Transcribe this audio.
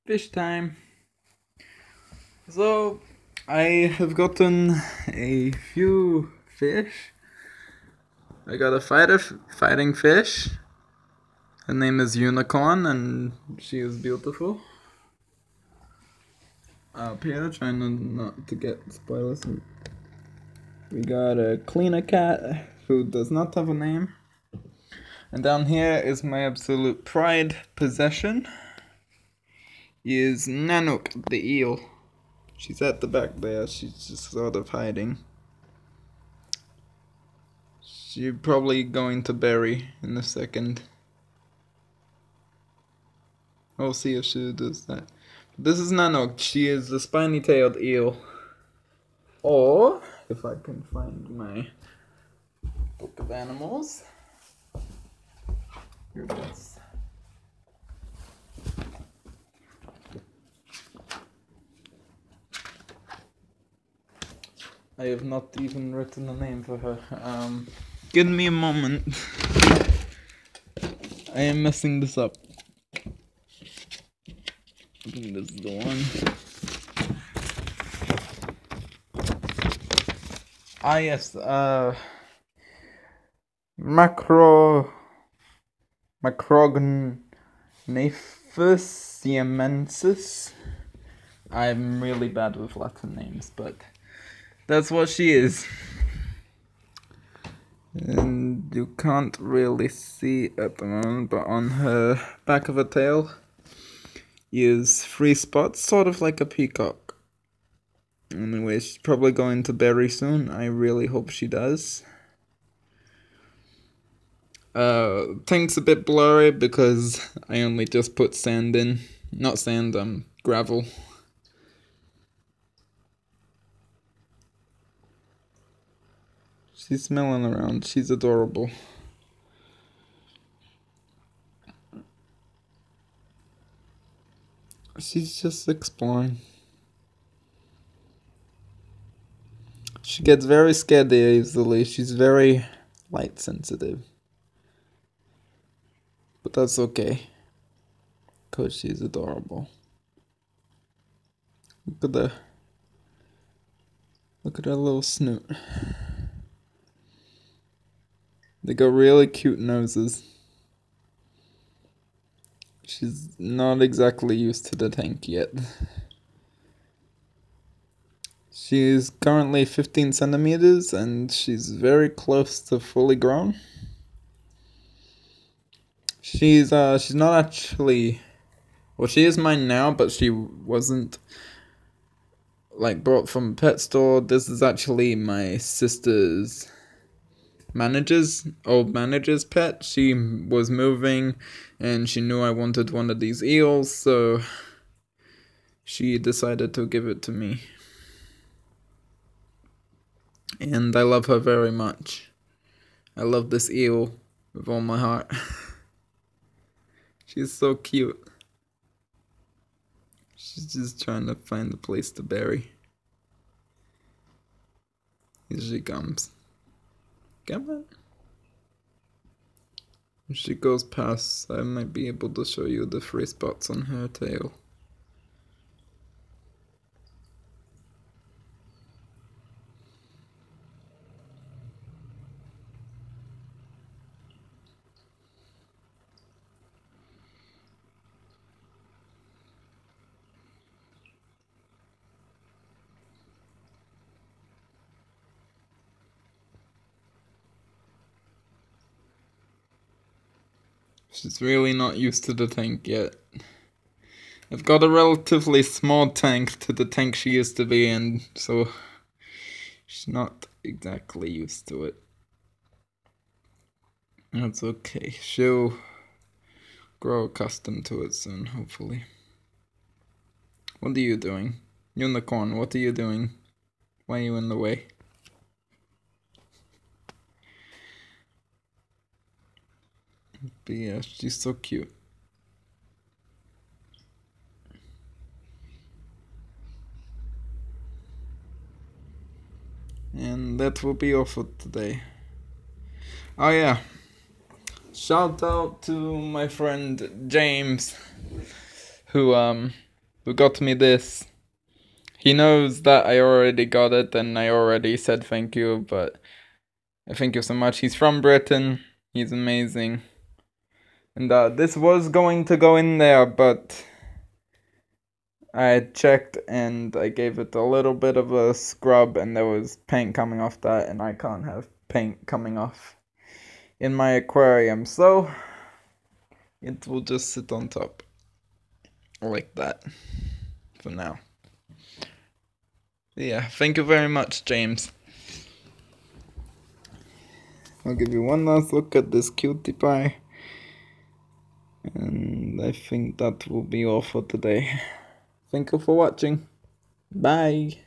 Fish time. So, I have gotten a few fish. I got a fighting fish. Her name is Unicorn, and she is beautiful. Up here, trying not to get spoilers. We got a cleaner cat who does not have a name. And down here is my absolute pride possession. Is Nanook the eel. She's at the back there. She's just sort of hiding. She's probably going to bury in a second. We'll see if she does that. This is Nanook. She is the spiny-tailed eel. Or, if I can find my book of animals. Here it is. I have not even written a name for her. Give me a moment. I am messing this up. I think this is the one. Ah yes, Macrognathus siamensis. I'm really bad with Latin names, but that's what she is. And you can't really see at the moment, but on her back of her tail is 3 spots, sort of like a peacock. Anyway, she's probably going to bury soon. I really hope she does. Tank's a bit blurry because I only just put sand in. Not sand, gravel. She's smelling around. She's adorable. She's just exploring. She gets very scared easily. She's very light sensitive. But that's okay. Because she's adorable. Look at her little snoot. They got really cute noses. She's not exactly used to the tank yet. She's currently 15 centimeters and she's very close to fully grown. She's not actually, well, she is mine now, but she wasn't like brought from a pet store. This is actually my sister's old manager's pet. She was moving and she knew I wanted one of these eels, so she decided to give it to me. And I love her very much. I love this eel with all my heart. She's so cute. She's just trying to find a place to bury. Here she comes. Come on. If she goes past, I might be able to show you the 3 spots on her tail. She's really not used to the tank yet. I've got a relatively small tank to the tank she used to be in, so she's not exactly used to it. That's okay. She'll grow accustomed to it soon, hopefully. What are you doing? Unicorn, what are you doing? Why are you in the way? But yeah, she's so cute. And that will be all for today. Oh yeah. Shout out to my friend James, who who got me this. He knows that I already got it and I already said thank you, but thank you so much. He's from Britain. He's amazing. And this was going to go in there, but I checked and I gave it a little bit of a scrub and there was paint coming off that, and I can't have paint coming off in my aquarium, so it will just sit on top like that for now. Yeah, thank you very much, James. I'll give you one last look at this cutie pie, and I think that will be all for today. Thank you for watching. Bye.